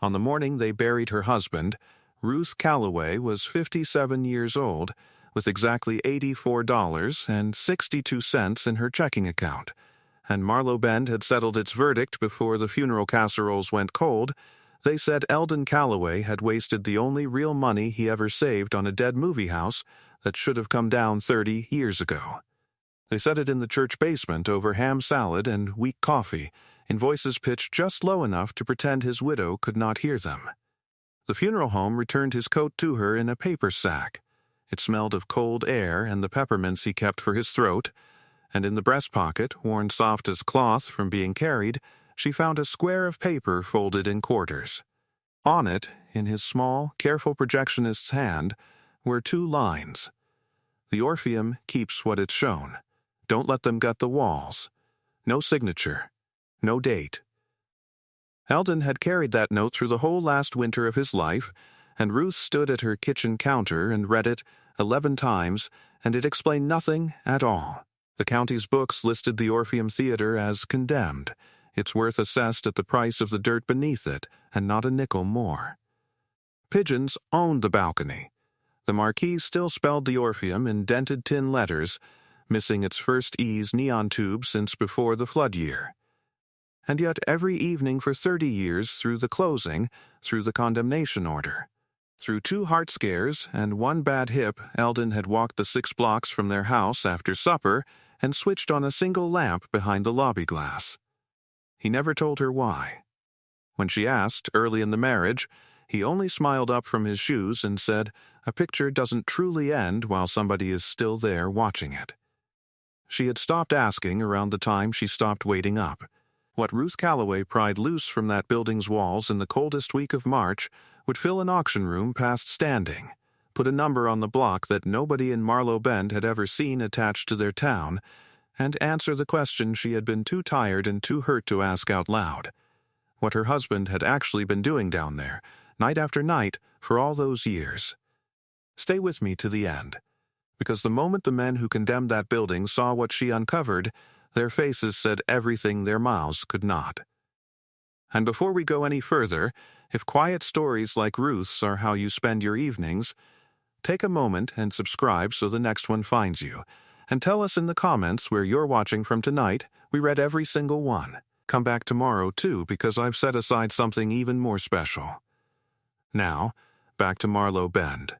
On the morning they buried her husband, Ruth Calloway was 57 years old, with exactly $84.62 in her checking account, and Marlowe Bend had settled its verdict before the funeral casseroles went cold. They said Eldon Calloway had wasted the only real money he ever saved on a dead movie house that should have come down 30 years ago. They said it in the church basement over ham salad and weak coffee, in voices pitched just low enough to pretend his widow could not hear them. The funeral home returned his coat to her in a paper sack. It smelled of cold air and the peppermints he kept for his throat, and in the breast pocket, worn soft as cloth from being carried, she found a square of paper folded in quarters. On it, in his small, careful projectionist's hand, were 2 lines. The Orpheum keeps what it's shown. Don't let them gut the walls. No signature. No date. Eldon had carried that note through the whole last winter of his life, and Ruth stood at her kitchen counter and read it 11 times, and it explained nothing at all. The county's books listed the Orpheum Theater as condemned, its worth assessed at the price of the dirt beneath it, and not a nickel more. Pigeons owned the balcony. The marquee still spelled the Orpheum in dented tin letters, missing its first E's neon tube since before the flood year. And yet every evening for 30 years through the closing, through the condemnation order, through 2 heart scares and 1 bad hip, Eldon had walked the 6 blocks from their house after supper and switched on a single lamp behind the lobby glass. He never told her why. When she asked, early in the marriage, he only smiled up from his shoes and said, "A picture doesn't truly end while somebody is still there watching it." She had stopped asking around the time she stopped waiting up. What Ruth Calloway pried loose from that building's walls in the coldest week of March would fill an auction room past standing, put a number on the block that nobody in Marlowe Bend had ever seen attached to their town, and answer the question she had been too tired and too hurt to ask out loud. What her husband had actually been doing down there, night after night, for all those years. Stay with me to the end, because the moment the men who condemned that building saw what she uncovered, their faces said everything their mouths could not. And before we go any further, if quiet stories like Ruth's are how you spend your evenings, take a moment and subscribe so the next one finds you, and tell us in the comments where you're watching from tonight. We read every single one. Come back tomorrow too, because I've set aside something even more special. Now, back to Marlowe Bend.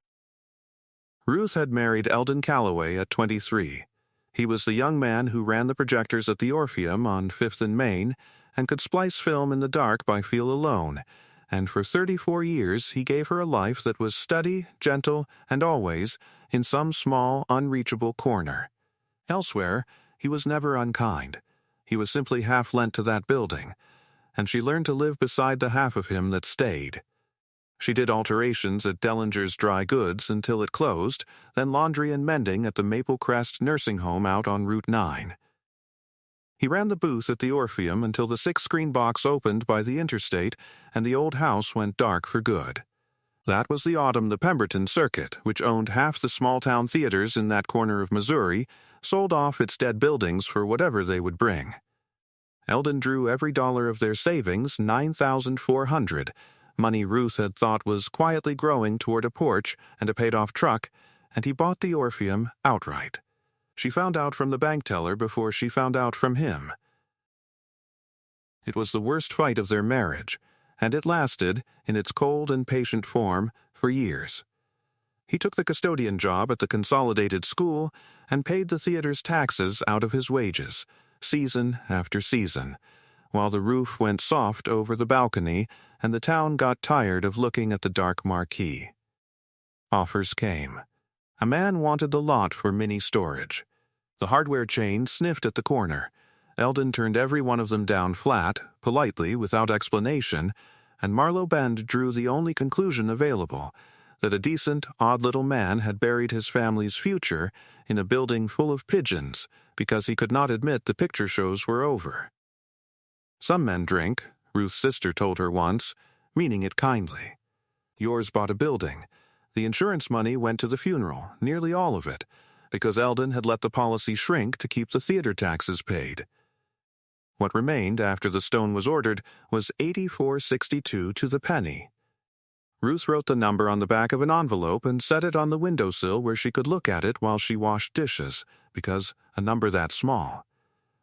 Ruth had married Eldon Calloway at 23. He was the young man who ran the projectors at the Orpheum on 5th and Main and could splice film in the dark by feel alone, and for 34 years he gave her a life that was steady, gentle, and always in some small, unreachable corner. Elsewhere, he was never unkind. He was simply half lent to that building, and she learned to live beside the half of him that stayed. She did alterations at Dellinger's Dry Goods until it closed, then laundry and mending at the Maple Crest nursing home out on Route 9. He ran the booth at the Orpheum until the 6-screen box opened by the interstate and the old house went dark for good. That was the autumn the Pemberton Circuit, which owned half the small-town theaters in that corner of Missouri, sold off its dead buildings for whatever they would bring. Eldon drew every dollar of their savings, $9,400, money Ruth had thought was quietly growing toward a porch and a paid-off truck, and he bought the Orpheum outright. She found out from the bank teller before she found out from him. It was the worst fight of their marriage, and it lasted, in its cold and patient form, for years. He took the custodian job at the consolidated school and paid the theater's taxes out of his wages, season after season, while the roof went soft over the balcony and the town got tired of looking at the dark marquee. Offers came. A man wanted the lot for mini storage. The hardware chain sniffed at the corner. Eldon turned every one of them down flat, politely, without explanation, and Marlowe Bend drew the only conclusion available, that a decent, odd little man had buried his family's future in a building full of pigeons because he could not admit the picture shows were over. Some men drink, Ruth's sister told her once, meaning it kindly. Yours bought a building. The insurance money went to the funeral, nearly all of it, because Eldon had let the policy shrink to keep the theater taxes paid. What remained after the stone was ordered was $84.62 to the penny. Ruth wrote the number on the back of an envelope and set it on the windowsill where she could look at it while she washed dishes, because a number that small,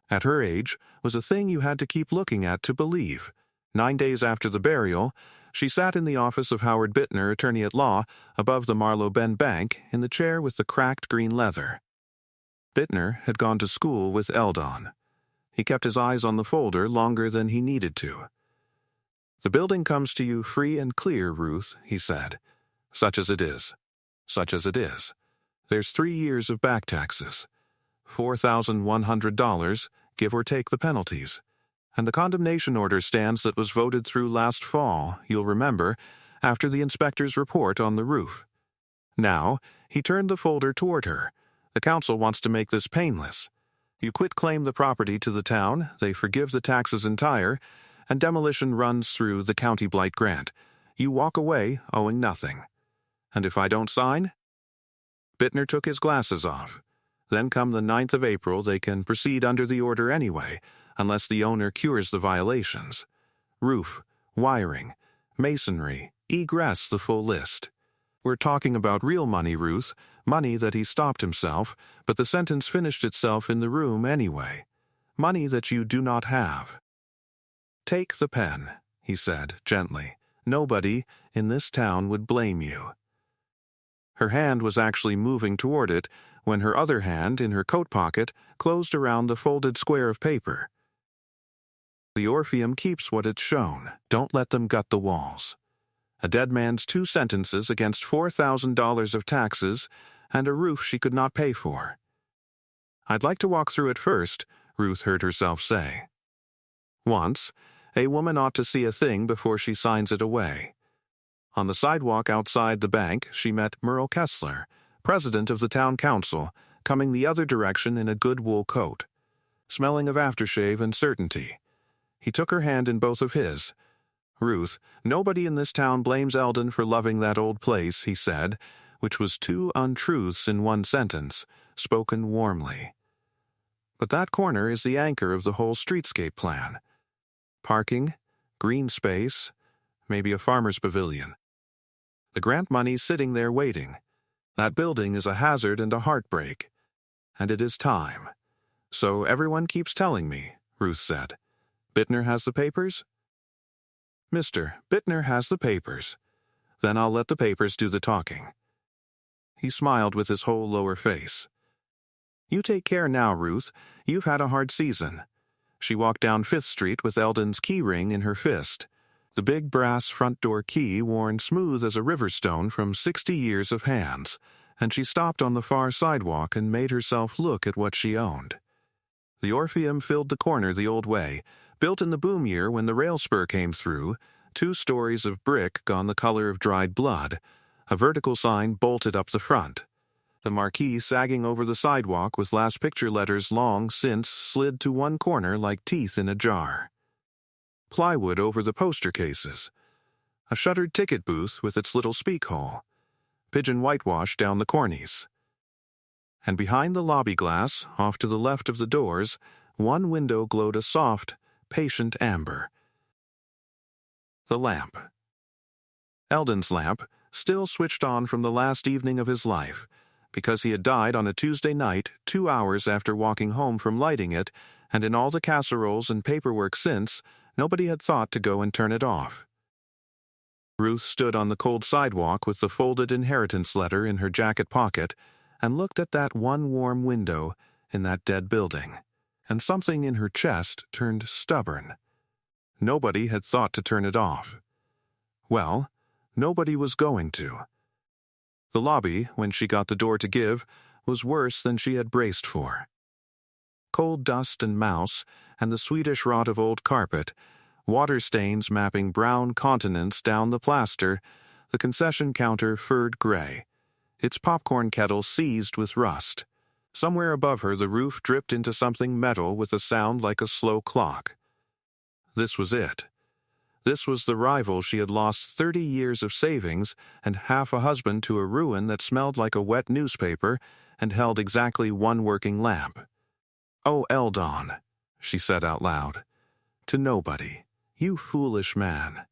at her age, was a thing you had to keep looking at to believe. 9 days after the burial, she sat in the office of Howard Bittner, attorney at law, above the Marlowe Bend Bank, in the chair with the cracked green leather. Bittner had gone to school with Eldon. He kept his eyes on the folder longer than he needed to. "The building comes to you free and clear, Ruth," he said. "Such as it is. Such as it is. There's 3 years of back taxes. $4,100, give or take the penalties. And the condemnation order stands that was voted through last fall, you'll remember, after the inspector's report on the roof." Now, he turned the folder toward her. "The council wants to make this painless. You quit-claim the property to the town, they forgive the taxes entire, and demolition runs through the county blight grant. You walk away owing nothing. And if I don't sign?" Bittner took his glasses off. "Then come the 9th of April they can proceed under the order anyway, unless the owner cures the violations. Roof, wiring, masonry, egress, the full list. We're talking about real money, Ruth, money that he stopped himself, but the sentence finished itself in the room anyway. Money that you do not have." "Take the pen," he said gently. "Nobody in this town would blame you." Her hand was actually moving toward it when her other hand, in her coat pocket, closed around the folded square of paper. "The Orpheum keeps what it's shown. Don't let them gut the walls. A dead man's 2 sentences against $4,000 of taxes and a roof she could not pay for." "I'd like to walk through it first," Ruth heard herself say. Once, a woman ought to see a thing before she signs it away. On the sidewalk outside the bank, she met Merle Kessler, president of the town council, coming the other direction in a good wool coat, smelling of aftershave and certainty. He took her hand in both of his. "Ruth, nobody in this town blames Eldon for loving that old place," he said, which was 2 untruths in one sentence, spoken warmly. "But that corner is the anchor of the whole streetscape plan. Parking, green space, maybe a farmer's pavilion. The grant money's sitting there waiting. That building is a hazard and a heartbreak. And it is time. So everyone keeps telling me," Ruth said. "Bittner has the papers?" "Mr. Bittner has the papers. Then I'll let the papers do the talking." He smiled with his whole lower face. "You take care now, Ruth. You've had a hard season." She walked down 5th Street with Eldon's key ring in her fist, the big brass front door key worn smooth as a river stone from 60 years of hands, and she stopped on the far sidewalk and made herself look at what she owned. The Orpheum filled the corner the old way, built in the boom year when the rail spur came through, 2 stories of brick gone the color of dried blood, a vertical sign bolted up the front, the marquee sagging over the sidewalk with last picture letters long since slid to one corner like teeth in a jar. Plywood over the poster cases, a shuttered ticket booth with its little speak hole, pigeon whitewash down the cornice. And behind the lobby glass, off to the left of the doors, one window glowed a soft, patient amber. The lamp. Eldon's lamp, still switched on from the last evening of his life, because he had died on a Tuesday night 2 hours after walking home from lighting it, and in all the casseroles and paperwork since, nobody had thought to go and turn it off. Ruth stood on the cold sidewalk with the folded inheritance letter in her jacket pocket and looked at that one warm window in that dead building, and something in her chest turned stubborn. Nobody had thought to turn it off. Well, nobody was going to. The lobby, when she got the door to give, was worse than she had braced for. Cold dust and mouse, and the Swedish rot of old carpet, water stains mapping brown continents down the plaster, the concession counter furred gray, its popcorn kettle seized with rust. Somewhere above her the roof dripped into something metal with a sound like a slow clock. This was it. This was the rival she had lost 30 years of savings and half a husband to a ruin that smelled like a wet newspaper and held exactly one working lamp. "Oh, Eldon," she said out loud. To nobody. You foolish man.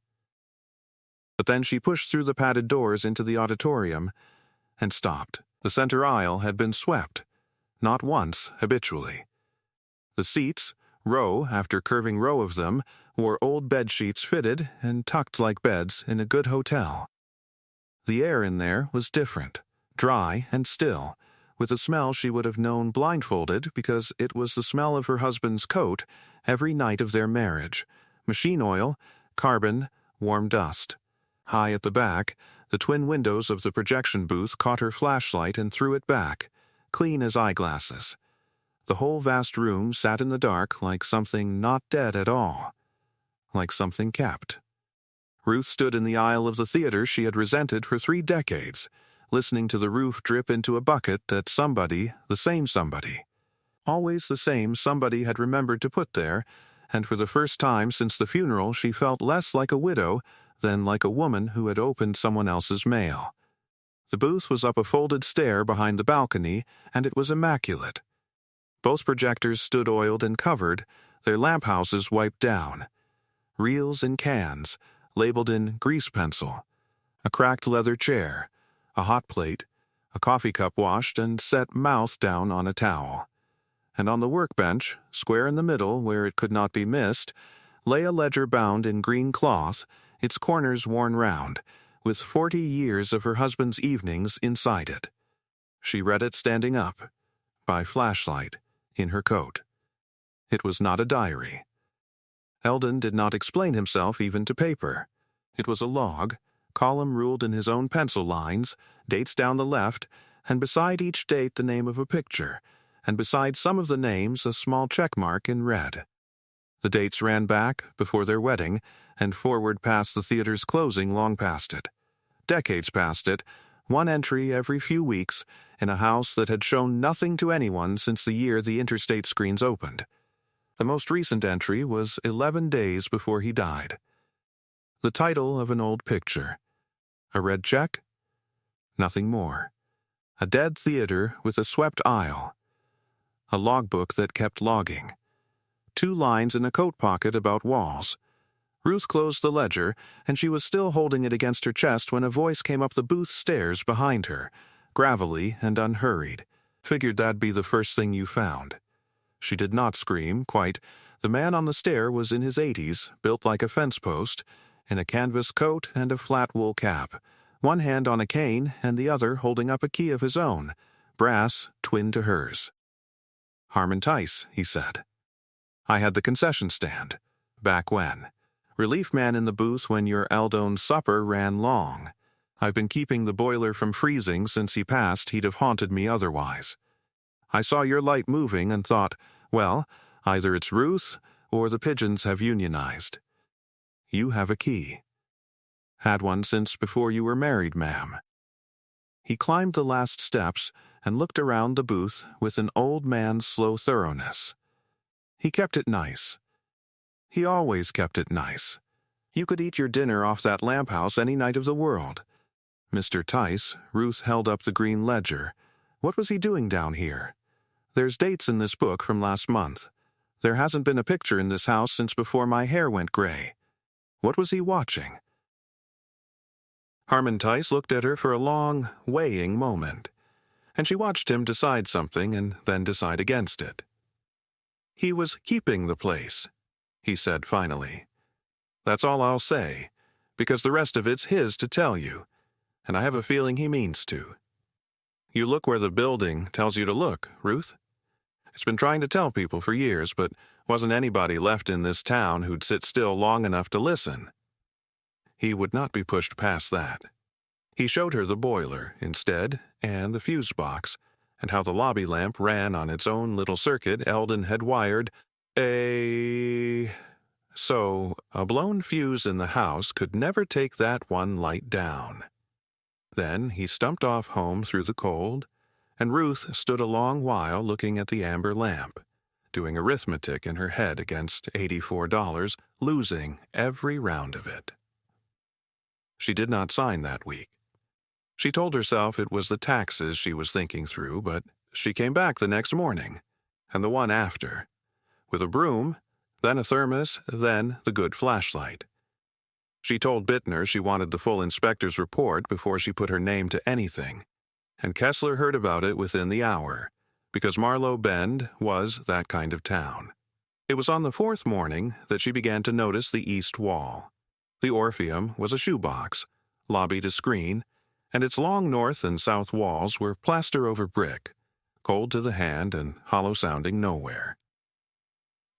But then she pushed through the padded doors into the auditorium and stopped. The center aisle had been swept, not once habitually. The seats, row after curving row of them, wore old bed sheets fitted and tucked like beds in a good hotel. The air in there was different, dry and still, with a smell she would have known blindfolded because it was the smell of her husband's coat every night of their marriage. Machine oil, carbon, warm dust. High at the back, the twin windows of the projection booth caught her flashlight and threw it back, clean as eyeglasses. The whole vast room sat in the dark like something not dead at all, like something kept. Ruth stood in the aisle of the theater she had resented for 3 decades, listening to the roof drip into a bucket that somebody, the same somebody, always the same somebody had remembered to put there, and for the first time since the funeral she felt less like a widow than like a woman who had opened someone else's mail. The booth was up a folded stair behind the balcony, and it was immaculate. Both projectors stood oiled and covered, their lamp houses wiped down. Reels in cans, labeled in grease pencil. A cracked leather chair, a hot plate, a coffee cup washed and set mouth down on a towel. And on the workbench, square in the middle where it could not be missed, lay a ledger bound in green cloth, its corners worn round, with 40 years of her husband's evenings inside it. She read it standing up, by flashlight, in her coat. It was not a diary. Eldon did not explain himself even to paper. It was a log, column ruled in his own pencil lines, dates down the left, and beside each date the name of a picture, and beside some of the names a small check mark in red. The dates ran back, before their wedding, and forward past the theater's closing long past it. Decades past it, one entry every few weeks, in a house that had shown nothing to anyone since the year the interstate screens opened. The most recent entry was 11 days before he died. The title of an old picture. A red check? Nothing more. A dead theater with a swept aisle. A logbook that kept logging. 2 lines in a coat pocket about walls. Ruth closed the ledger, and she was still holding it against her chest when a voice came up the booth stairs behind her, gravelly and unhurried. Figured that'd be the first thing you found. She did not scream, quite. The man on the stair was in his 80s, built like a fence post, in a canvas coat and a flat wool cap, one hand on a cane and the other holding up a key of his own, brass, twin to hers. Harmon Tice, he said. I had the concession stand. Back when. Relief man in the booth when your Aldone's supper ran long. I've been keeping the boiler from freezing since he passed. He'd have haunted me otherwise. I saw your light moving and thought, well, either it's Ruth or the pigeons have unionized. You have a key. Had one since before you were married, ma'am. He climbed the last steps and looked around the booth with an old man's slow thoroughness. He kept it nice. He always kept it nice. You could eat your dinner off that lamp house any night of the world. Mr. Tice, Ruth held up the green ledger. What was he doing down here? There's dates in this book from last month. There hasn't been a picture in this house since before my hair went gray. What was he watching? Harmon Tice looked at her for a long, weighing moment, and she watched him decide something and then decide against it. He was keeping the place, he said finally. That's all I'll say, because the rest of it's his to tell you, and I have a feeling he means to. You look where the building tells you to look, Ruth. It's been trying to tell people for years, but wasn't anybody left in this town who'd sit still long enough to listen. He would not be pushed past that. He showed her the boiler, instead, and the fuse box, and how the lobby lamp ran on its own little circuit Eldon had wired So, a blown fuse in the house could never take that one light down. Then he stumped off home through the cold, and Ruth stood a long while looking at the amber lamp, doing arithmetic in her head against $84, losing every round of it. She did not sign that week. She told herself it was the taxes she was thinking through, but she came back the next morning, and the one after, with a broom, then a thermos, then the good flashlight. She told Bittner she wanted the full inspector's report before she put her name to anything, and Kessler heard about it within the hour, because Marlow Bend was that kind of town. It was on the fourth morning that she began to notice the east wall. The Orpheum was a shoebox, lobby to screen, and its long north and south walls were plaster over brick, cold to the hand and hollow-sounding nowhere.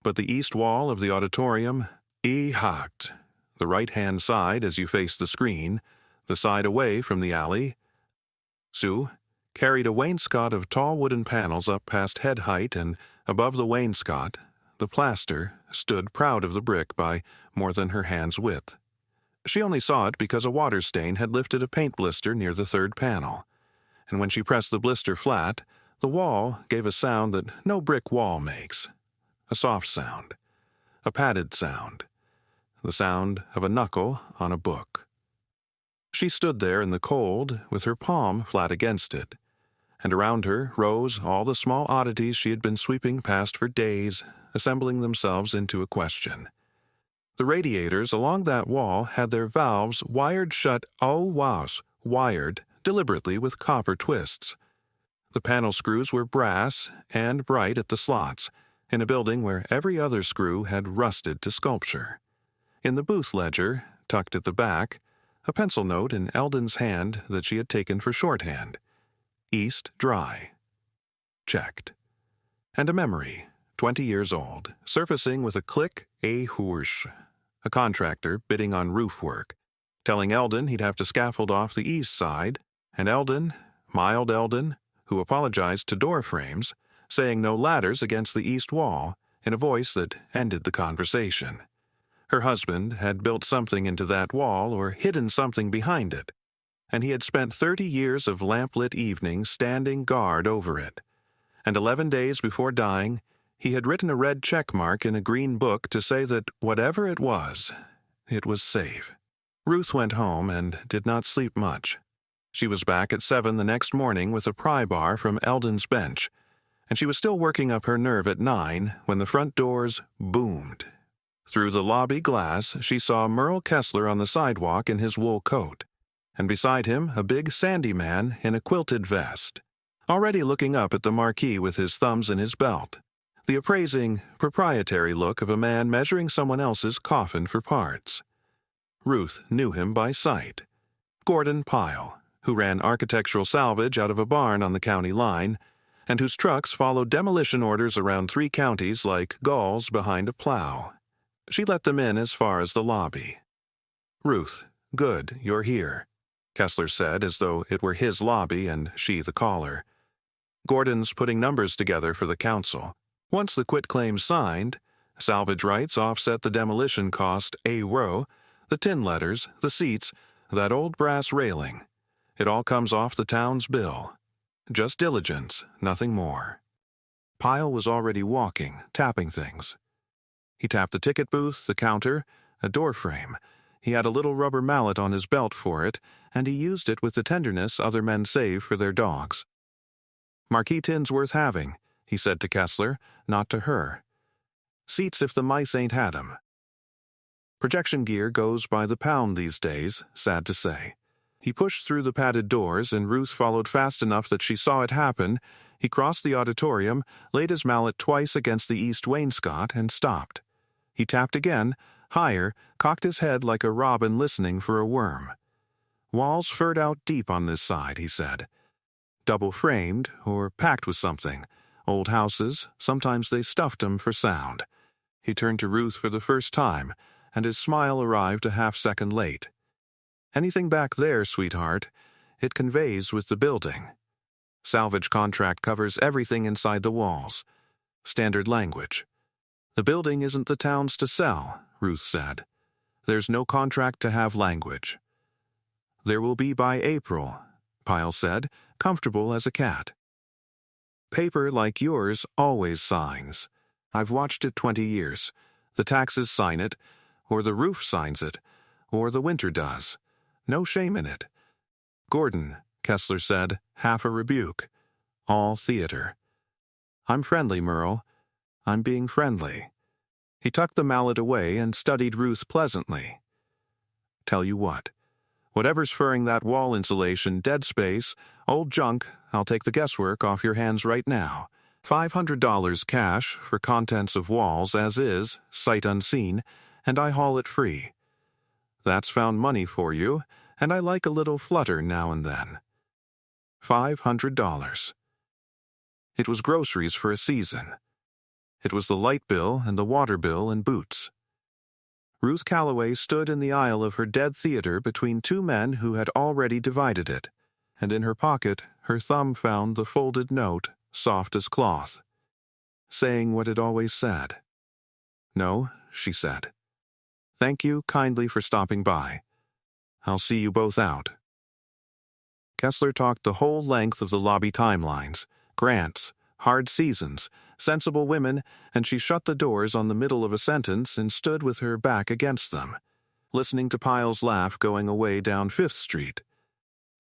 But the east wall of the auditorium, hacked. The right-hand side as you face the screen, the side away from the alley, Sue carried a wainscot of tall wooden panels up past head height, and above the wainscot, the plaster stood proud of the brick by more than her hand's width. She only saw it because a water stain had lifted a paint blister near the third panel, and when she pressed the blister flat, the wall gave a sound that no brick wall makes. A soft sound. A padded sound. The sound of a knuckle on a book. She stood there in the cold with her palm flat against it, and around her rose all the small oddities she had been sweeping past for days, assembling themselves into a question. The radiators along that wall had their valves wired shut wired deliberately with copper twists. The panel screws were brass and bright at the slots, in a building where every other screw had rusted to sculpture. In the booth ledger, tucked at the back, a pencil note in Eldon's hand that she had taken for shorthand. East dry. Checked. And a memory, 20 years old, surfacing with a click, a whoosh. A contractor bidding on roof work, telling Eldon he'd have to scaffold off the east side, and Eldon, mild Eldon, who apologized to door frames, saying no ladders against the east wall, in a voice that ended the conversation. Her husband had built something into that wall or hidden something behind it, and he had spent 30 years of lamplit evenings standing guard over it. And 11 days before dying, he had written a red check mark in a green book to say that whatever it was safe. Ruth went home and did not sleep much. She was back at 7 the next morning with a pry bar from Eldon's bench, and she was still working up her nerve at 9 when the front doors boomed. Through the lobby glass, she saw Merle Kessler on the sidewalk in his wool coat, and beside him a big sandy man in a quilted vest, already looking up at the marquee with his thumbs in his belt. The appraising, proprietary look of a man measuring someone else's coffin for parts. Ruth knew him by sight. Gordon Pyle, who ran architectural salvage out of a barn on the county line, and whose trucks followed demolition orders around 3 counties like gulls behind a plow. She let them in as far as the lobby. "Ruth, good, you're here," Kessler said as though it were his lobby and she the caller. "Gordon's putting numbers together for the council. Once the quitclaim's signed, salvage rights offset the demolition cost a row, the tin letters, the seats, that old brass railing. It all comes off the town's bill. Just diligence, nothing more." Pyle was already walking, tapping things. He tapped the ticket booth, the counter, a door frame. He had a little rubber mallet on his belt for it, and he used it with the tenderness other men save for their dogs. "Marquee tin's worth having," he said to Kessler, not to her. "Seats if the mice ain't had 'em." Projection gear goes by the pound these days, sad to say. He pushed through the padded doors, and Ruth followed fast enough that she saw it happen. He crossed the auditorium, laid his mallet twice against the east wainscot, and stopped. He tapped again, higher, cocked his head like a robin listening for a worm. "Walls furred out deep on this side," he said. "Double-framed, or packed with something. Old houses, sometimes they stuffed 'em for sound." He turned to Ruth for the first time, and his smile arrived a half-second late. "Anything back there, sweetheart, it conveys with the building. Salvage contract covers everything inside the walls. Standard language. The building isn't the town's to sell," Ruth said. "There's no contract to have language." "There will be by April," Pyle said, comfortable as a cat. "Paper like yours always signs. I've watched it 20 years. The taxes sign it, or the roof signs it, or the winter does. No shame in it." "Gordon," Kessler said, half a rebuke. "All theater." "I'm friendly, Merle." I'm being friendly." He tucked the mallet away and studied Ruth pleasantly. "Tell you what. Whatever's furring that wall insulation, dead space, old junk, I'll take the guesswork off your hands right now. $500 cash for contents of walls as is, sight unseen, and I haul it free. That's found money for you, and I like a little flutter now and then. $500. It was groceries for a season. It was the light bill and the water bill and boots. Ruth Calloway stood in the aisle of her dead theater between two men who had already divided it, and in her pocket her thumb found the folded note, soft as cloth, saying what it always said. "No," she said. "Thank you kindly for stopping by. I'll see you both out." Kessler talked the whole length of the lobby timelines, grants, hard seasons, sensible women, and she shut the doors on the middle of a sentence and stood with her back against them, listening to Pyle's laugh going away down Fifth Street.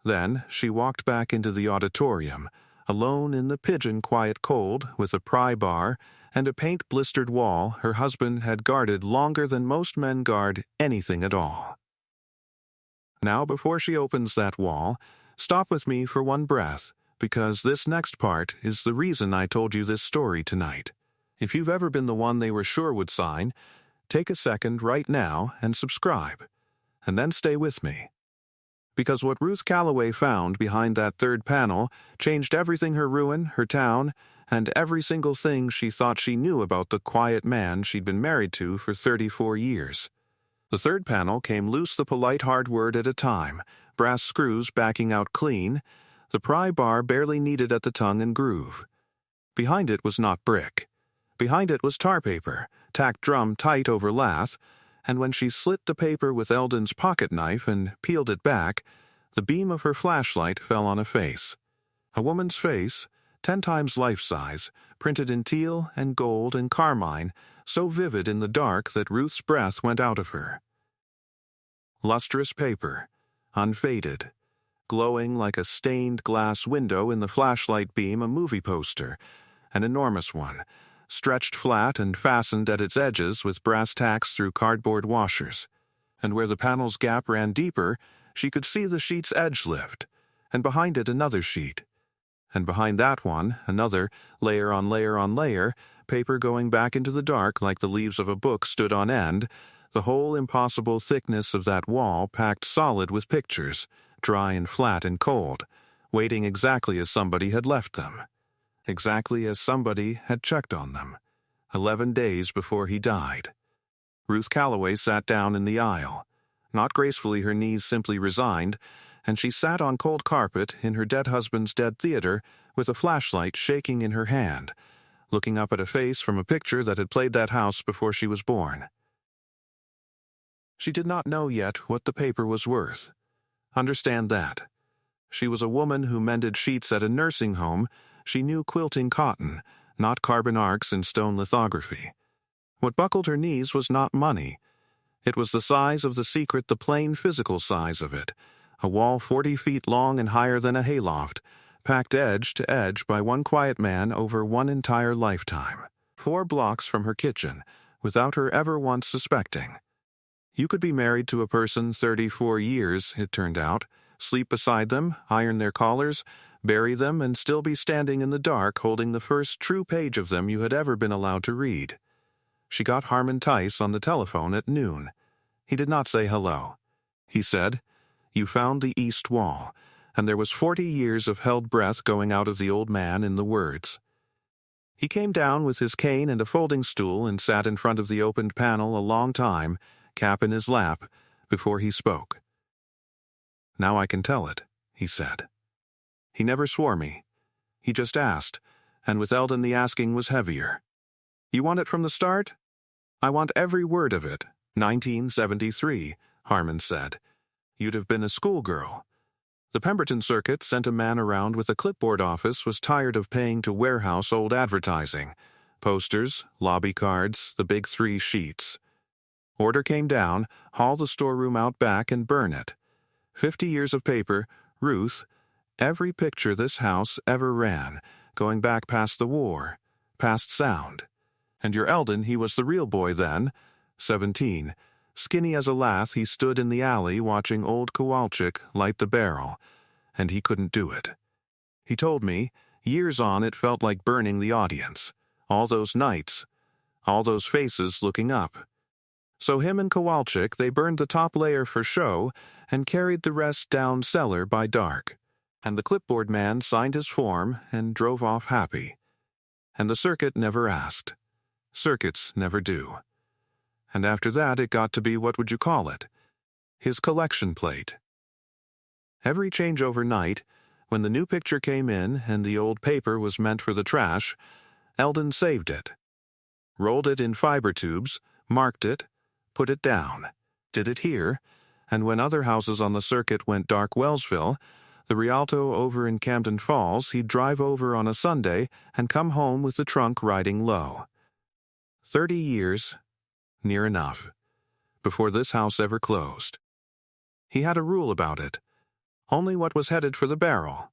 Then she walked back into the auditorium, alone in the pigeon quiet cold with a pry bar and a paint-blistered wall her husband had guarded longer than most men guard anything at all. Now, before she opens that wall, stop with me for one breath, because this next part is the reason I told you this story tonight. If you've ever been the one they were sure would sign, take a second right now and subscribe, and then stay with me. Because what Ruth Calloway found behind that third panel changed everything her ruin, her town, and every single thing she thought she knew about the quiet man she'd been married to for 34 years. The third panel came loose the polite hard word at a time, brass screws backing out clean, the pry bar barely needed at the tongue and groove. Behind it was not brick. Behind it was tar paper, tacked drum tight over lath, and when she slit the paper with Eldon's pocket knife and peeled it back, the beam of her flashlight fell on a face. A woman's face, 10 times life-size, printed in teal and gold and carmine, so vivid in the dark that Ruth's breath went out of her. Lustrous paper, unfaded, glowing like a stained glass window in the flashlight beam, a movie poster, an enormous one, stretched flat and fastened at its edges with brass tacks through cardboard washers. And where the panel's gap ran deeper, she could see the sheet's edge lift, and behind it another sheet. And behind that one, another, layer on layer on layer, paper going back into the dark like the leaves of a book stood on end, the whole impossible thickness of that wall packed solid with pictures, dry and flat and cold, waiting exactly as somebody had left them, exactly as somebody had checked on them, 11 days before he died. Ruth Calloway sat down in the aisle. Not gracefully, her knees simply resigned, and she sat on cold carpet in her dead husband's dead theater with a flashlight shaking in her hand, looking up at a face from a picture that had played that house before she was born. She did not know yet what the paper was worth. Understand that. She was a woman who mended sheets at a nursing home. She knew quilting cotton, not carbon arcs and stone lithography. What buckled her knees was not money. It was the size of the secret, the plain physical size of it, a wall 40 feet long and higher than a hayloft, packed edge to edge by one quiet man over one entire lifetime, 4 blocks from her kitchen, without her ever once suspecting. You could be married to a person 34 years, it turned out, sleep beside them, iron their collars, bury them, and still be standing in the dark holding the first true page of them you had ever been allowed to read. She got Harmon Tice on the telephone at noon. He did not say hello. He said, "You found the east wall," and there was 40 years of held breath going out of the old man in the words. He came down with his cane and a folding stool and sat in front of the opened panel a long time, cap in his lap, before he spoke. "Now I can tell it," he said. He never swore me. He just asked, and with Eldon the asking was heavier. "You want it from the start?" "I want every word of it." 1973, Harmon said. "You'd have been a schoolgirl." The Pemberton Circuit sent a man around with a clipboard office was tired of paying to warehouse old advertising. Posters, lobby cards, the big 3 sheets. Order came down, haul the storeroom out back and burn it. 50 years of paper, Ruth, every picture this house ever ran, going back past the war, past sound. And your Eldon, he was the real boy then, 17. Skinny as a lath, he stood in the alley watching old Kowalczyk light the barrel, and he couldn't do it. He told me, years on it felt like burning the audience. All those nights, all those faces looking up. So him and Kowalczyk, they burned the top layer for show and carried the rest down cellar by dark. And the clipboard man signed his form and drove off happy. And the circuit never asked. Circuits never do. And after that it got to be, what would you call it? His collection plate. Every changeover night, when the new picture came in and the old paper was meant for the trash, Eldon saved it. Rolled it in fiber tubes, marked it, put it down, did it here, and when other houses on the circuit went dark Wellsville, the Rialto over in Camden Falls, he'd drive over on a Sunday and come home with the trunk riding low. 30 years, near enough, before this house ever closed. He had a rule about it. Only what was headed for the barrel.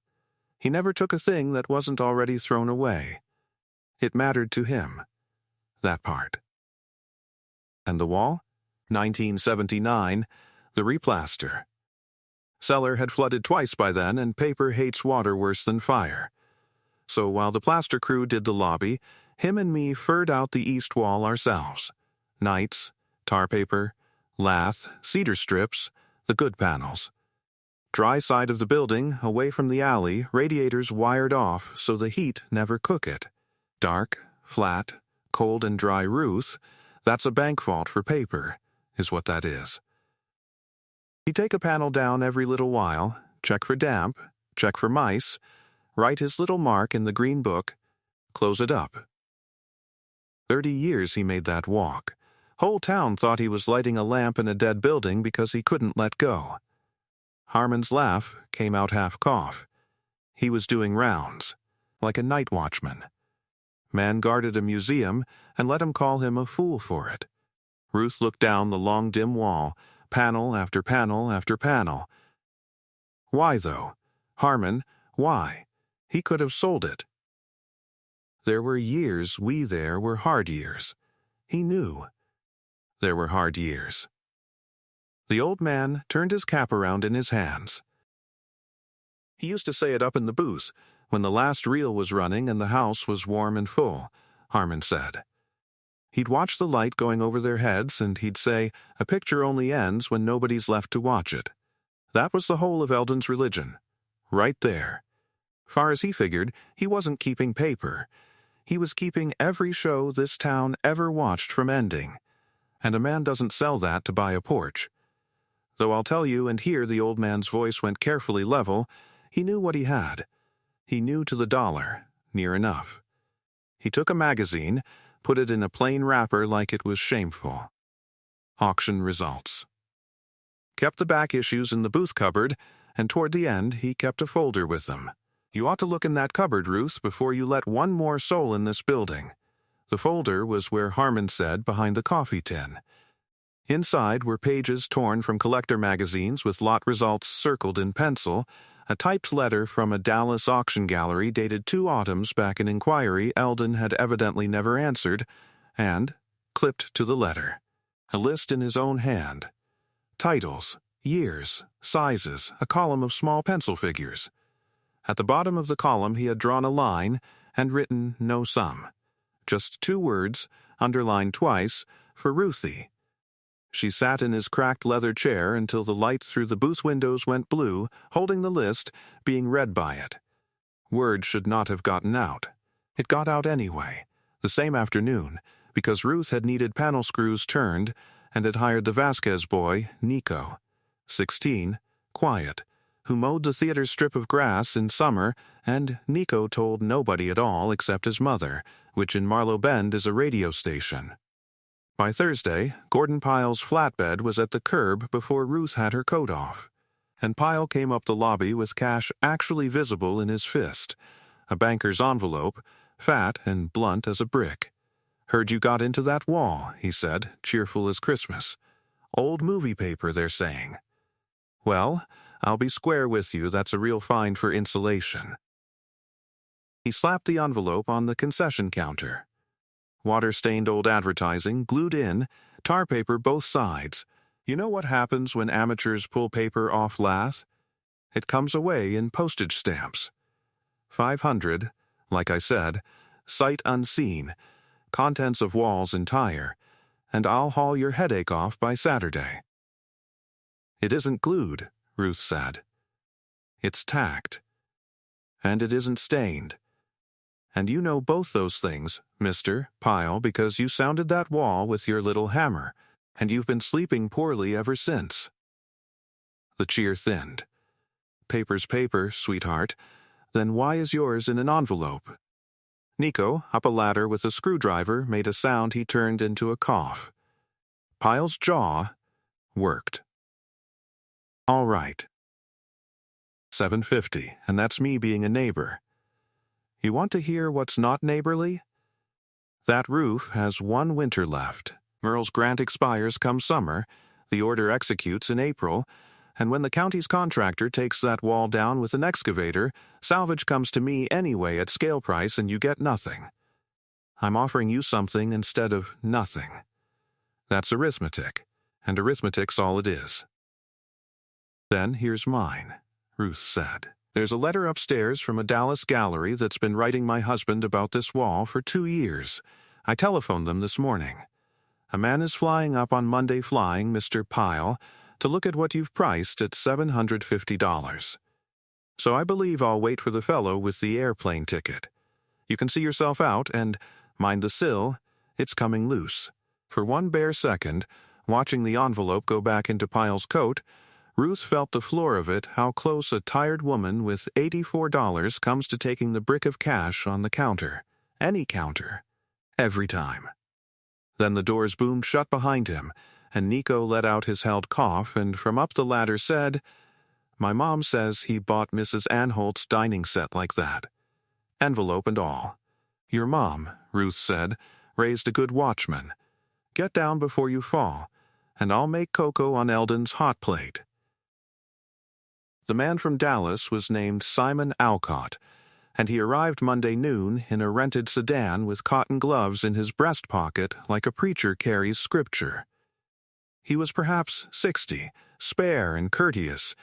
He never took a thing that wasn't already thrown away. It mattered to him. That part. And the wall? 1979, the replaster. Cellar had flooded twice by then, and paper hates water worse than fire. So while the plaster crew did the lobby, him and me furred out the east wall ourselves. Nights, tar paper, lath, cedar strips, the good panels. Dry side of the building, away from the alley, radiators wired off so the heat never cook it. Dark, flat, cold and dry roof, that's a bank vault for paper, is what that is. He'd take a panel down every little while, check for damp, check for mice, write his little mark in the green book, close it up. 30 years he made that walk. Whole town thought he was lighting a lamp in a dead building because he couldn't let go. Harmon's laugh came out half cough. He was doing rounds, like a night watchman. Man guarded a museum and let him call him a fool for it. Ruth looked down the long dim wall, panel after panel after panel. Why, though? Harmon, why? He could have sold it. There were years there were hard years. He knew. There were hard years. The old man turned his cap around in his hands. He used to say it up in the booth, when the last reel was running and the house was warm and full, Harmon said. He'd watch the light going over their heads, and he'd say, a picture only ends when nobody's left to watch it. That was the whole of Eldon's religion. Right there. Far as he figured, he wasn't keeping paper. He was keeping every show this town ever watched from ending. And a man doesn't sell that to buy a porch. Though I'll tell you, and here the old man's voice went carefully level, he knew what he had. He knew to the dollar, near enough. He took a magazine, put it in a plain wrapper like it was shameful. Auction results. Kept the back issues in the booth cupboard, and toward the end he kept a folder with them. You ought to look in that cupboard, Ruth, before you let one more soul in this building. The folder was where Harmon said, behind the coffee tin. Inside were pages torn from collector magazines with lot results circled in pencil, a typed letter from a Dallas auction gallery dated 2 autumns back, an inquiry Eldon had evidently never answered, and, clipped to the letter, a list in his own hand. Titles, years, sizes, a column of small pencil figures. At the bottom of the column he had drawn a line and written no sum. Just 2 words, underlined twice, for Ruthie. She sat in his cracked leather chair until the light through the booth windows went blue, holding the list, being read by it. Word should not have gotten out. It got out anyway, the same afternoon, because Ruth had needed panel screws turned and had hired the Vasquez boy, Nico, 16, quiet, who mowed the theater strip of grass in summer, and Nico told nobody at all except his mother, which in Marlow Bend is a radio station. By Thursday, Gordon Pyle's flatbed was at the curb before Ruth had her coat off, and Pyle came up the lobby with cash actually visible in his fist, a banker's envelope, fat and blunt as a brick. "Heard you got into that wall," he said, cheerful as Christmas. "Old movie paper, they're saying." "Well, I'll be square with you, that's a real find for insulation." He slapped the envelope on the concession counter. water-stained old advertising, glued in, tar paper both sides. You know what happens when amateurs pull paper off lath? It comes away in postage stamps. 500, like I said, sight unseen, contents of walls entire, and I'll haul your headache off by Saturday. It isn't glued, Ruth said. It's tacked. And it isn't stained. And you know both those things, Mr. Pyle, because you sounded that wall with your little hammer, and you've been sleeping poorly ever since. The cheer thinned. Paper's paper, sweetheart. Then why is yours in an envelope? Nico, up a ladder with a screwdriver, made a sound he turned into a cough. Pyle's jaw worked. All right. $7.50, and that's me being a neighbor. You want to hear what's not neighborly? That roof has one winter left. Merle's grant expires come summer, the order executes in April, and when the county's contractor takes that wall down with an excavator, salvage comes to me anyway at scale price and you get nothing. I'm offering you something instead of nothing. That's arithmetic, and arithmetic's all it is. Then here's mine, Ruth said. There's a letter upstairs from a Dallas gallery that's been writing my husband about this wall for 2 years. I telephoned them this morning. A man is flying up on Monday flying, Mr. Pyle, to look at what you've priced at $750. So I believe I'll wait for the fellow with the airplane ticket. You can see yourself out and, mind the sill, it's coming loose. For one bare second, watching the envelope go back into Pyle's coat, Ruth felt the floor of it how close a tired woman with $84 comes to taking the brick of cash on the counter. Any counter. Every time. Then the doors boomed shut behind him, and Nico let out his held cough and from up the ladder said, My mom says he bought Mrs. Anholt's dining set like that. Envelope and all. Your mom, Ruth said, raised a good watchman. Get down before you fall, and I'll make cocoa on Eldon's hot plate. The man from Dallas was named Simon Alcott, and he arrived Monday noon in a rented sedan with cotton gloves in his breast pocket like a preacher carries scripture. He was perhaps 60, spare and courteous,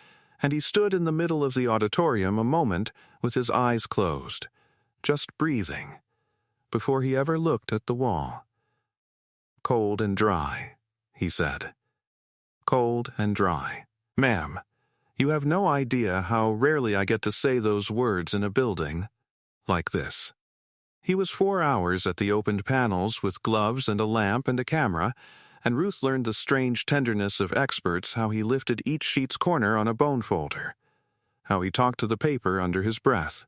and he stood in the middle of the auditorium a moment with his eyes closed, just breathing, before he ever looked at the wall. Cold and dry, he said. Cold and dry. Ma'am, you have no idea how rarely I get to say those words in a building like this. He was 4 hours at the opened panels with gloves and a lamp and a camera, and Ruth learned the strange tenderness of experts how he lifted each sheet's corner on a bone folder, how he talked to the paper under his breath.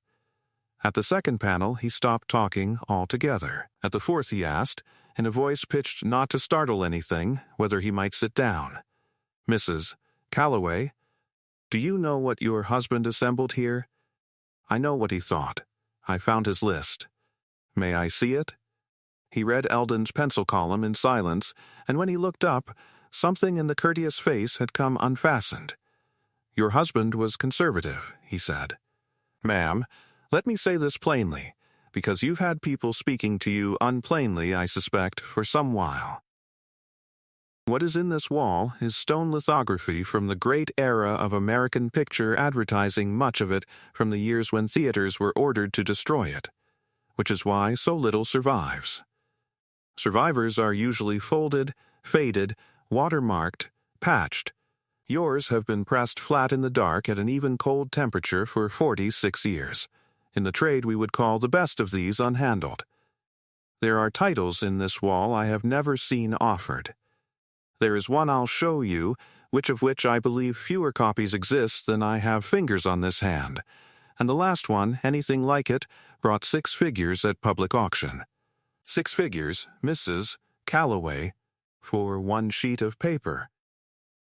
At the second panel, he stopped talking altogether. At the fourth, he asked, in a voice pitched not to startle anything, whether he might sit down. Mrs. Calloway, do you know what your husband assembled here? I know what he thought. I found his list. May I see it? He read Eldon's pencil column in silence, and when he looked up, something in the courteous face had come unfastened. Your husband was conservative, he said. Ma'am, let me say this plainly, because you've had people speaking to you unplainly, I suspect, for some while. What is in this wall is stone lithography from the great era of American picture advertising, much of it from the years when theaters were ordered to destroy it, which is why so little survives. Survivors are usually folded, faded, watermarked, patched. Yours have been pressed flat in the dark at an even cold temperature for 46 years. In the trade we would call the best of these unhandled. There are titles in this wall I have never seen offered. There is one I'll show you, which I believe fewer copies exist than I have fingers on this hand, and the last one, anything like it, brought 6 figures at public auction. 6 figures, Mrs. Calloway, for 1 sheet of paper.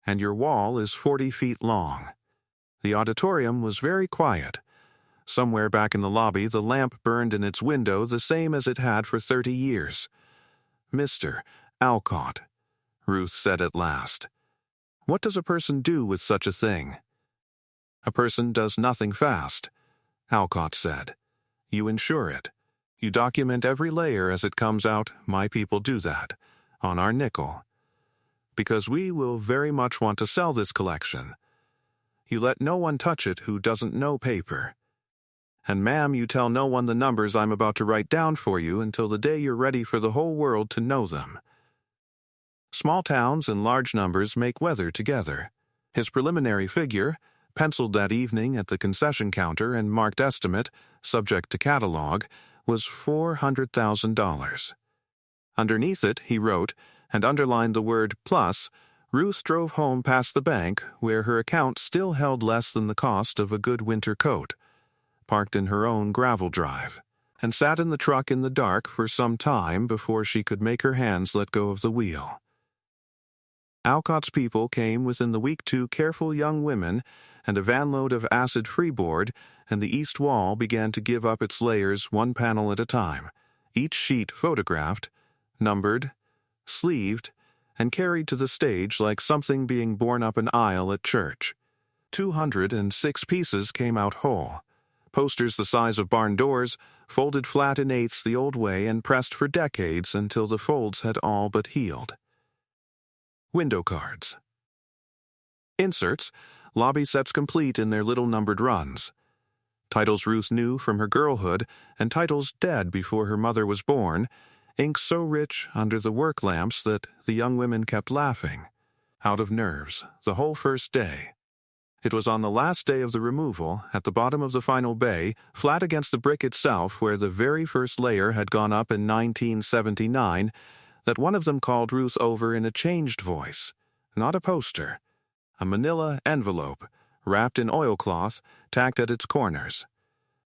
And your wall is 40 feet long. The auditorium was very quiet. Somewhere back in the lobby, the lamp burned in its window the same as it had for 30 years. Mr. Alcott, Ruth said at last. What does a person do with such a thing? A person does nothing fast, Alcott said. You insure it. You document every layer as it comes out. My people do that, on our nickel. Because we will very much want to sell this collection. You let no one touch it who doesn't know paper. And ma'am, you tell no one the numbers I'm about to write down for you until the day you're ready for the whole world to know them. Small towns and large numbers make weather together. His preliminary figure, penciled that evening at the concession counter and marked estimate, subject to catalog, was $400,000. Underneath it, he wrote, and underlined the word plus. Ruth drove home past the bank, where her account still held less than the cost of a good winter coat, parked in her own gravel drive, and sat in the truck in the dark for some time before she could make her hands let go of the wheel. Alcott's people came within the week. 2 careful young women and a vanload of acid freeboard, and the east wall began to give up its layers one panel at a time, each sheet photographed, numbered, sleeved, and carried to the stage like something being borne up an aisle at church. 206 pieces came out whole. Posters the size of barn doors, folded flat in eighths the old way and pressed for decades until the folds had all but healed. Window cards. Inserts, lobby sets complete in their little numbered runs. Titles Ruth knew from her girlhood, and titles dead before her mother was born, ink so rich under the work lamps that the young women kept laughing, out of nerves, the whole first day. It was on the last day of the removal, at the bottom of the final bay, flat against the brick itself where the very first layer had gone up in 1979, that one of them called Ruth over in a changed voice, not a poster, a manila envelope, wrapped in oilcloth, tacked at its corners.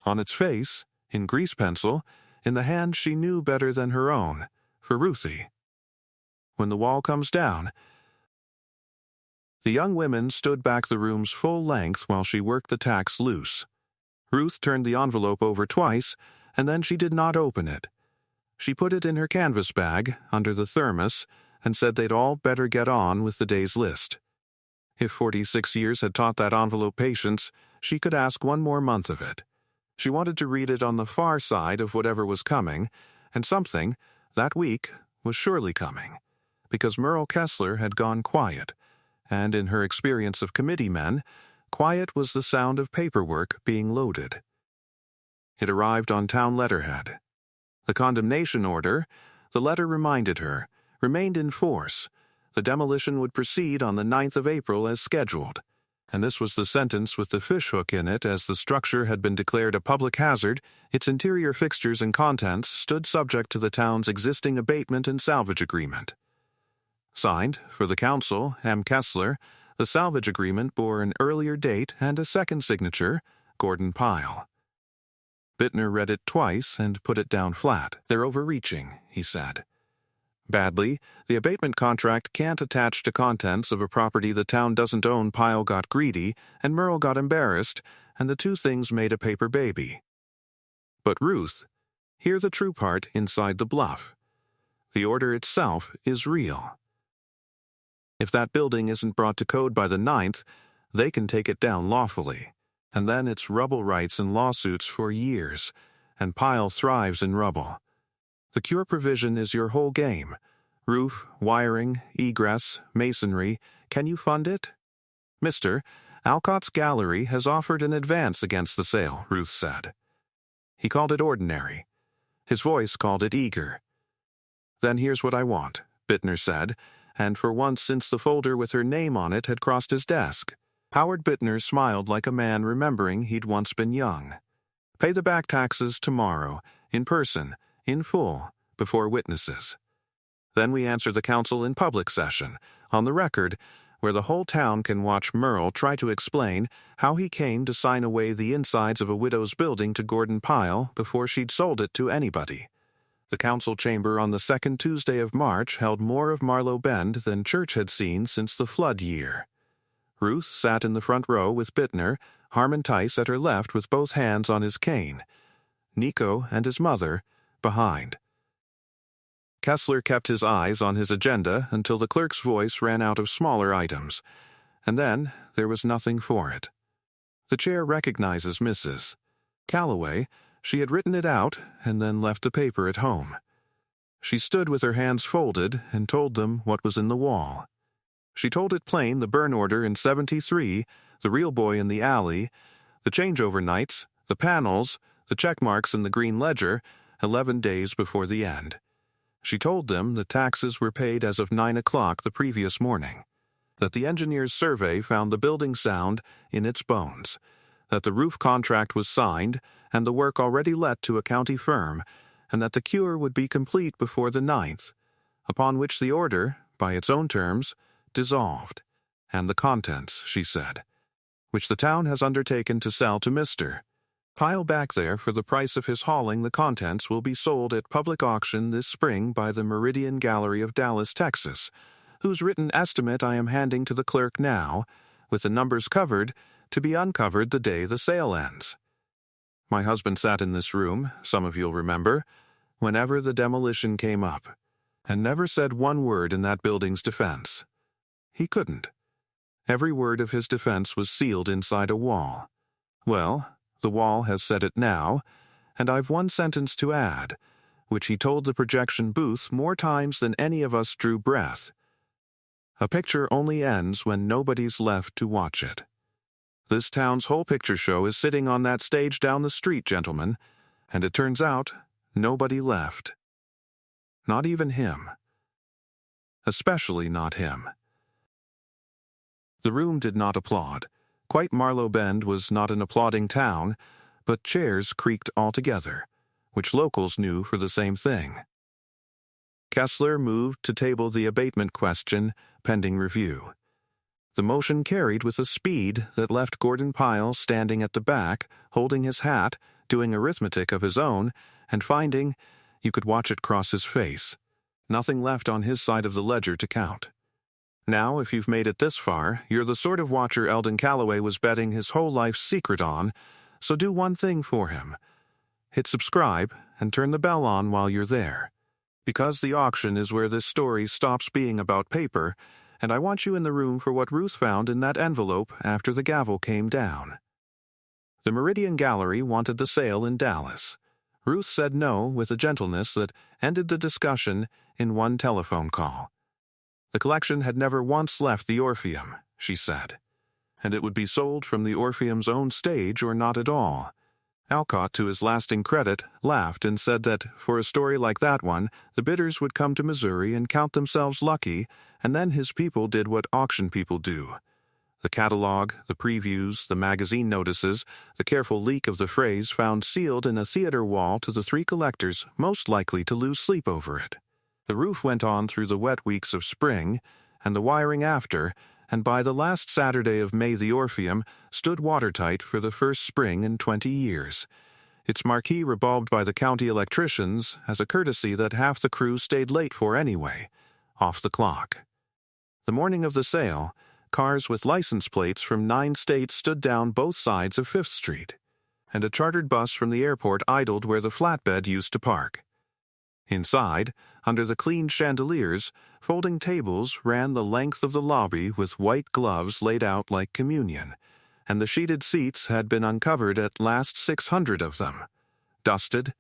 On its face, in grease pencil, in the hand she knew better than her own, for Ruthie. When the wall comes down. The young women stood back the room's full length while she worked the tacks loose. Ruth turned the envelope over twice, and then she did not open it. She put it in her canvas bag, under the thermos, and said they'd all better get on with the day's list. If 46 years had taught that envelope patience, she could ask one more month of it. She wanted to read it on the far side of whatever was coming, and something, that week, was surely coming, because Merle Kessler had gone quiet, and in her experience of committee men, quiet was the sound of paperwork being loaded. It arrived on town letterhead. The condemnation order, the letter reminded her, remained in force. The demolition would proceed on the 9th of April as scheduled, and this was the sentence with the fishhook in it. As the structure had been declared a public hazard, its interior fixtures and contents stood subject to the town's existing abatement and salvage agreement. Signed, for the council, M. Kessler, the salvage agreement bore an earlier date and a second signature, Gordon Pyle. Bittner read it twice and put it down flat. They're overreaching, he said. Badly, the abatement contract can't attach to contents of a property the town doesn't own. Pyle got greedy, and Merle got embarrassed, and the two things made a paper baby. But Ruth, hear the true part inside the bluff. The order itself is real. If that building isn't brought to code by the 9th, they can take it down lawfully. And then it's rubble rights and lawsuits for years, and Pyle thrives in rubble. The cure provision is your whole game. Roof, wiring, egress, masonry. Can you fund it? Mr. Alcott's Gallery has offered an advance against the sale, Ruth said. He called it ordinary. His voice called it eager. Then here's what I want, Bittner said, and for once since the folder with her name on it had crossed his desk. Howard Bittner smiled like a man remembering he'd once been young. Pay the back taxes tomorrow, in person, in full, before witnesses. Then we answer the council in public session, on the record, where the whole town can watch Merle try to explain how he came to sign away the insides of a widow's building to Gordon Pyle before she'd sold it to anybody. The council chamber on the second Tuesday of March held more of Marlow Bend than church had seen since the flood year. Ruth sat in the front row with Bittner, Harmon Tice at her left with both hands on his cane, Nico and his mother behind. Kessler kept his eyes on his agenda until the clerk's voice ran out of smaller items, and then there was nothing for it. The chair recognizes Mrs. Calloway, She had written it out and then left the paper at home. She stood with her hands folded and told them what was in the wall. She told it plain: the burn order in 73, the real boy in the alley, the changeover nights, the panels, the check marks in the green ledger, 11 days before the end. She told them the taxes were paid as of 9 o'clock the previous morning, that the engineer's survey found the building sound in its bones, that the roof contract was signed and the work already let to a county firm, and that the cure would be complete before the 9th, upon which the order, by its own terms, dissolved, and the contents, she said, which the town has undertaken to sell to Mr. Pyle back there for the price of his hauling, the contents will be sold at public auction this spring by the Meridian Gallery of Dallas, Texas, whose written estimate I am handing to the clerk now, with the numbers covered, to be uncovered the day the sale ends. My husband sat in this room, some of you'll remember, whenever the demolition came up, and never said one word in that building's defense. He couldn't. Every word of his defense was sealed inside a wall. Well, the wall has said it now, and I've one sentence to add, which he told the projection booth more times than any of us drew breath. A picture only ends when nobody's left to watch it. This town's whole picture show is sitting on that stage down the street, gentlemen, and it turns out nobody left. Not even him. Especially not him. The room did not applaud. Quite Marlow Bend was not an applauding town, but chairs creaked altogether, which locals knew for the same thing. Kessler moved to table the abatement question, pending review. The motion carried with a speed that left Gordon Pyle standing at the back, holding his hat, doing arithmetic of his own, and finding you could watch it cross his face. Nothing left on his side of the ledger to count. Now, if you've made it this far, you're the sort of watcher Eldon Calloway was betting his whole life's secret on, so do one thing for him. Hit subscribe and turn the bell on while you're there. Because the auction is where this story stops being about paper, and I want you in the room for what Ruth found in that envelope after the gavel came down. The Meridian Gallery wanted the sale in Dallas. Ruth said no with a gentleness that ended the discussion in one telephone call. The collection had never once left the Orpheum, she said, and it would be sold from the Orpheum's own stage or not at all. Alcott, to his lasting credit, laughed and said that, for a story like that one, the bidders would come to Missouri and count themselves lucky, and then his people did what auction people do. The catalog, the previews, the magazine notices, the careful leak of the phrase found sealed in a theater wall to the three collectors most likely to lose sleep over it. The roof went on through the wet weeks of spring, and the wiring after, and by the last Saturday of May the Orpheum stood watertight for the first spring in 20 years, its marquee rebulbed by the county electricians as a courtesy that half the crew stayed late for anyway, off the clock. The morning of the sale, cars with license plates from 9 states stood down both sides of 5th Street, and a chartered bus from the airport idled where the flatbed used to park. Inside, under the clean chandeliers, folding tables ran the length of the lobby with white gloves laid out like communion, and the sheeted seats had been uncovered at last 600 of them, dusted,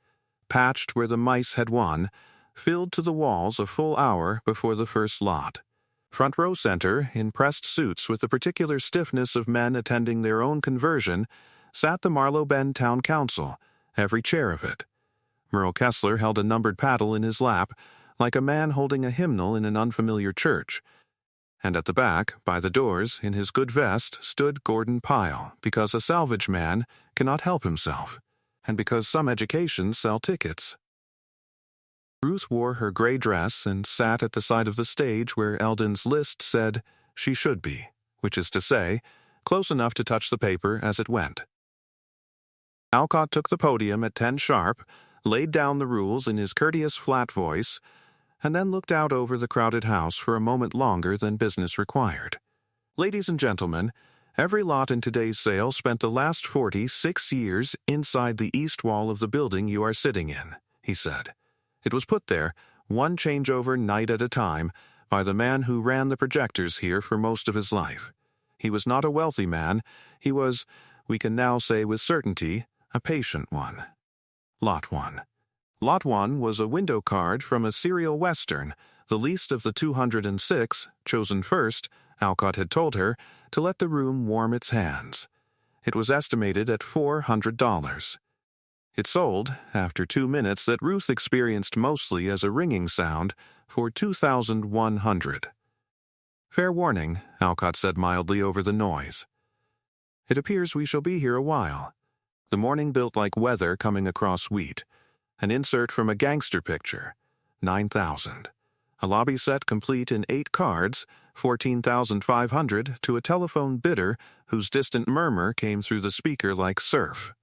patched where the mice had won, filled to the walls a full hour before the first lot. Front row center, in pressed suits with the particular stiffness of men attending their own conversion, sat the Marlow Bend Town Council, every chair of it. Merle Kessler held a numbered paddle in his lap, like a man holding a hymnal in an unfamiliar church. And at the back, by the doors, in his good vest, stood Gordon Pyle, because a salvage man cannot help himself, and because some educations sell tickets. Ruth wore her gray dress and sat at the side of the stage where Eldon's list said she should be, which is to say, close enough to touch the paper as it went. Alcott took the podium at 10 sharp, laid down the rules in his courteous flat voice, and then looked out over the crowded house for a moment longer than business required. Ladies and gentlemen, every lot in today's sale spent the last 46 years inside the east wall of the building you are sitting in, he said. It was put there, one changeover night at a time, by the man who ran the projectors here for most of his life. He was not a wealthy man. He was, we can now say with certainty, a patient one. Lot 1. Lot 1 was a window card from a serial western, the least of the 206, chosen first, Alcott had told her, to let the room warm its hands. It was estimated at $400. It sold, after 2 minutes that Ruth experienced mostly as a ringing sound, for $2,100. Fair warning, Alcott said mildly over the noise. It appears we shall be here a while. The morning built like weather coming across wheat. An insert from a gangster picture, 9,000. A lobby set complete in 8 cards, 14,500, to a telephone bidder whose distant murmur came through the speaker like surf.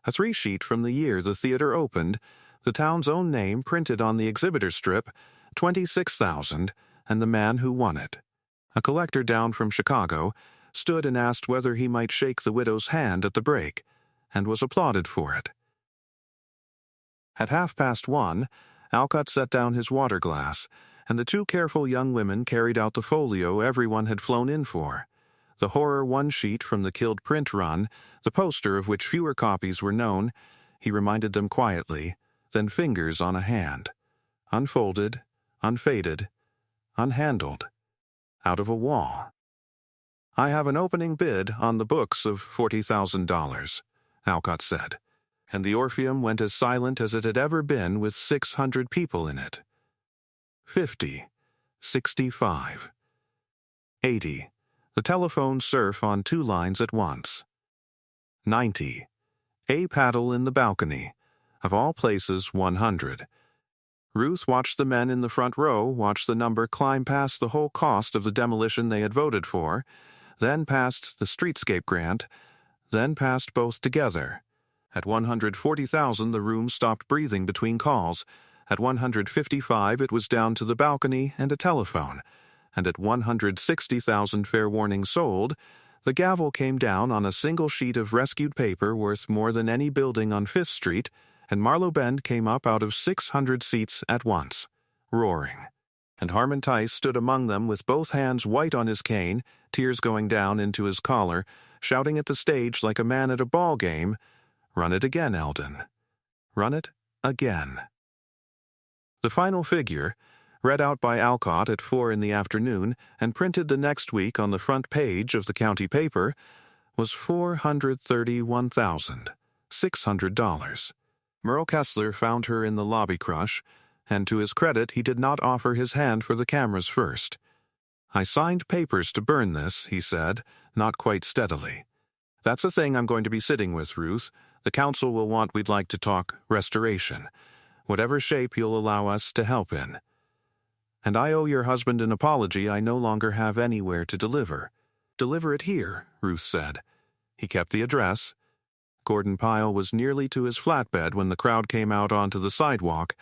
A 3-sheet from the year the theater opened, the town's own name printed on the exhibitor strip, 26,000, and the man who won it. A collector down from Chicago stood and asked whether he might shake the widow's hand at the break, and was applauded for it. At 1:30, Alcott set down his water glass, and the 2 careful young women carried out the folio everyone had flown in for. The horror 1-sheet from the killed print run, the poster of which fewer copies were known, he reminded them quietly, then fingers on a hand. Unfolded, unfaded, unhandled, out of a wall. I have an opening bid on the books of $40,000, Alcott said, and the Orpheum went as silent as it had ever been with 600 people in it. 50, 65, 80. The telephone surf on 2 lines at once. 90. A paddle in the balcony. Of all places, 100. Ruth watched the men in the front row watch the number climb past the whole cost of the demolition they had voted for, then past the streetscape grant, then past both together. At 140,000, the room stopped breathing between calls. At 155, it was down to the balcony and a telephone. And at 160,000 fair warning sold, the gavel came down on a single sheet of rescued paper worth more than any building on 5th Street, and Marlowe Bend came up out of 600 seats at once, roaring. And Harmon Tice stood among them with both hands white on his cane, tears going down into his collar, shouting at the stage like a man at a ball game, "Run it again, Eldon. Run it again." The final figure, read out by Alcott at 4 in the afternoon and printed the next week on the front page of the county paper, was $431,600. Merle Kessler found her in the lobby crush, and to his credit he did not offer his hand for the cameras first. "I signed papers to burn this," he said, not quite steadily. "That's a thing I'm going to be sitting with, Ruth. The council will want we'd like to talk restoration, whatever shape you'll allow us to help in. And I owe your husband an apology I no longer have anywhere to deliver." "Deliver it here," Ruth said. He kept the address. Gordon Pyle was nearly to his flatbed when the crowd came out onto the sidewalk,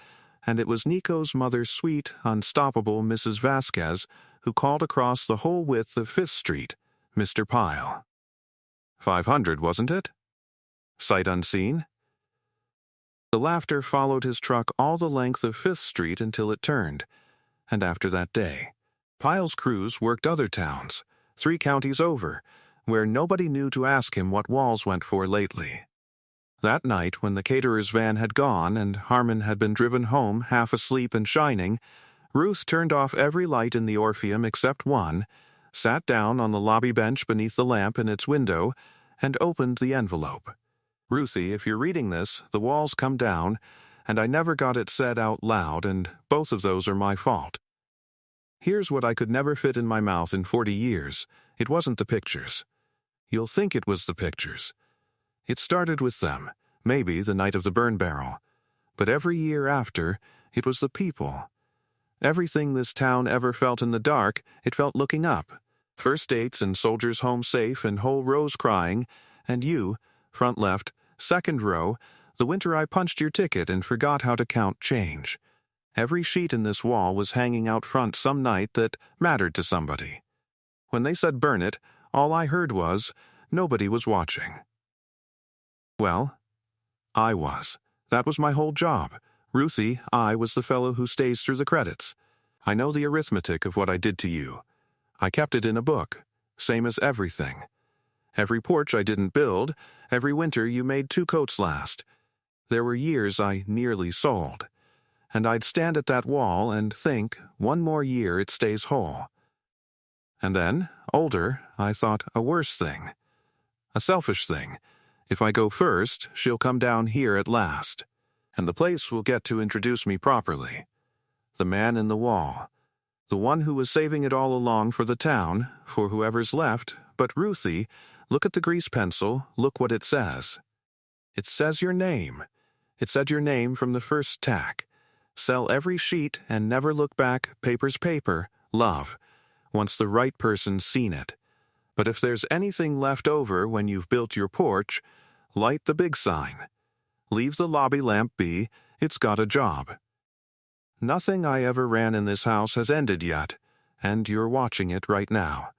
and it was Nico's mother's sweet, unstoppable Mrs. Vasquez who called across the whole width of 5th Street, "Mr. Pyle." 500, wasn't it? Sight unseen? The laughter followed his truck all the length of 5th Street until it turned, and after that day. Pyle's crews worked other towns, 3 counties over, where nobody knew to ask him what walls went for lately. That night, when the caterer's van had gone and Harmon had been driven home half asleep and shining, Ruth turned off every light in the Orpheum except one, sat down on the lobby bench beneath the lamp in its window, and opened the envelope. "Ruthie, if you're reading this, the walls come down, and I never got it said out loud, and both of those are my fault. Here's what I could never fit in my mouth in 40 years. It wasn't the pictures. You'll think it was the pictures. It started with them, maybe the night of the burn barrel. But every year after, it was the people. Everything this town ever felt in the dark, it felt looking up. First dates and soldiers home safe and whole rows crying, and you, front left, second row, the winter I punched your ticket and forgot how to count change. Every sheet in this wall was hanging out front some night that mattered to somebody. When they said burn it, all I heard was, nobody was watching. Well, I was. That was my whole job. Ruthie, I was the fellow who stays through the credits. I know the arithmetic of what I did to you. I kept it in a book, same as everything. Every porch I didn't build, every winter you made 2 coats last. There were years I nearly sold, and I'd stand at that wall and think, one more year it stays whole. And then, older, I thought a worse thing. A selfish thing. If I go first, she'll come down here at last, and the place will get to introduce me properly. The man in the wall. The one who was saving it all along for the town, for whoever's left, but Ruthie, look at the grease pencil, look what it says. It says your name. It said your name from the first tack. Sell every sheet and never look back, paper's paper, love, once the right person's seen it. But if there's anything left over when you've built your porch, light the big sign. Leave the lobby lamp be, it's got a job. Nothing I ever ran in this house has ended yet, and you're watching it right now.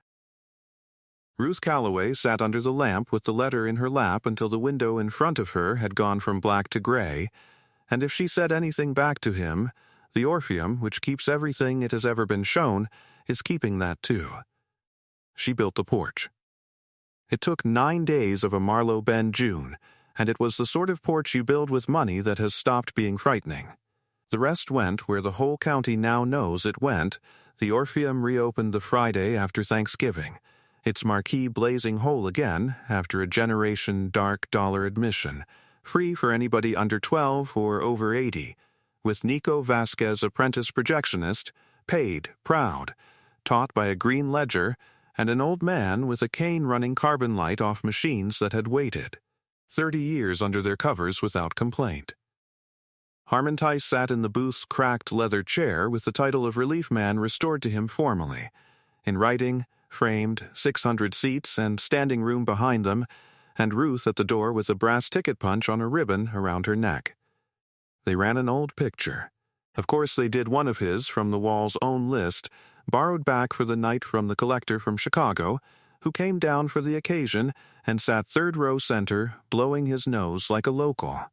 Ruth Calloway sat under the lamp with the letter in her lap until the window in front of her had gone from black to gray, and if she said anything back to him, the Orpheum, which keeps everything it has ever been shown, is keeping that too. She built the porch. It took 9 days of a Marlowe Bend June, and it was the sort of porch you build with money that has stopped being frightening. The rest went where the whole county now knows it went. The Orpheum reopened the Friday after Thanksgiving, its marquee blazing whole again after a generation dark dollar admission, free for anybody under 12 or over 80, with Nico Vasquez, apprentice projectionist, paid, proud, taught by a green ledger, and an old man with a cane running carbon light off machines that had waited 30 years under their covers without complaint. Harmon Tice sat in the booth's cracked leather chair with the title of relief man restored to him formally. In writing, framed, 600 seats and standing room behind them, and Ruth at the door with a brass ticket punch on a ribbon around her neck. They ran an old picture. Of course they did one of his from the wall's own list, borrowed back for the night from the collector from Chicago, who came down for the occasion and sat third row center, blowing his nose like a local.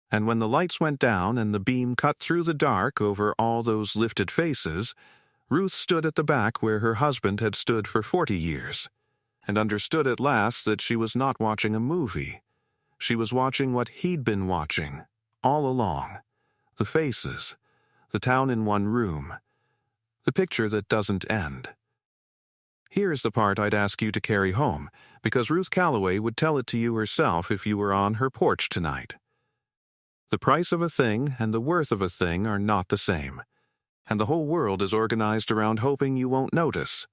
And when the lights went down and the beam cut through the dark over all those lifted faces, Ruth stood at the back where her husband had stood for 40 years, and understood at last that she was not watching a movie. She was watching what he'd been watching, all along. The faces, the town in one room, the picture that doesn't end. Here's the part I'd ask you to carry home, because Ruth Calloway would tell it to you herself if you were on her porch tonight. The price of a thing and the worth of a thing are not the same, and the whole world is organized around hoping you won't notice.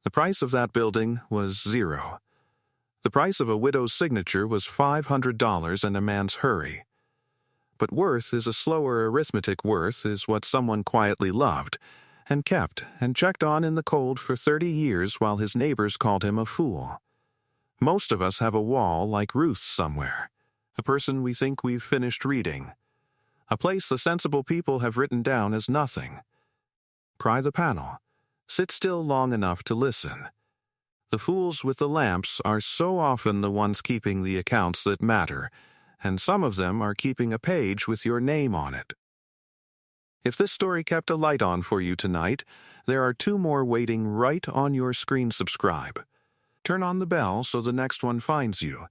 The price of that building was $0. The price of a widow's signature was $500 and a man's hurry. But worth is a slower arithmetic. Worth is what someone quietly loved, and kept and checked on in the cold for 30 years while his neighbors called him a fool. Most of us have a wall like Ruth's somewhere. A person we think we've finished reading. A place the sensible people have written down as nothing. Pry the panel. Sit still long enough to listen. The fools with the lamps are so often the ones keeping the accounts that matter, and some of them are keeping a page with your name on it. If this story kept a light on for you tonight, there are 2 more waiting right on your screen. Subscribe. Turn on the bell so the next one finds you.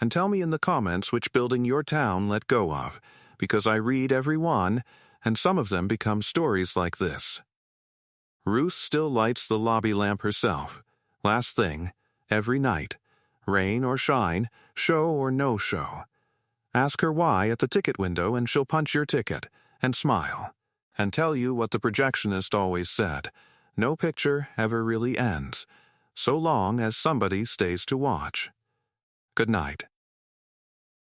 And tell me in the comments which building your town let go of, because I read every one, and some of them become stories like this. Ruth still lights the lobby lamp herself. Last thing, every night. Rain or shine, show or no show. Ask her why at the ticket window and she'll punch your ticket, and smile, and tell you what the projectionist always said. No picture ever really ends, so long as somebody stays to watch. Good night.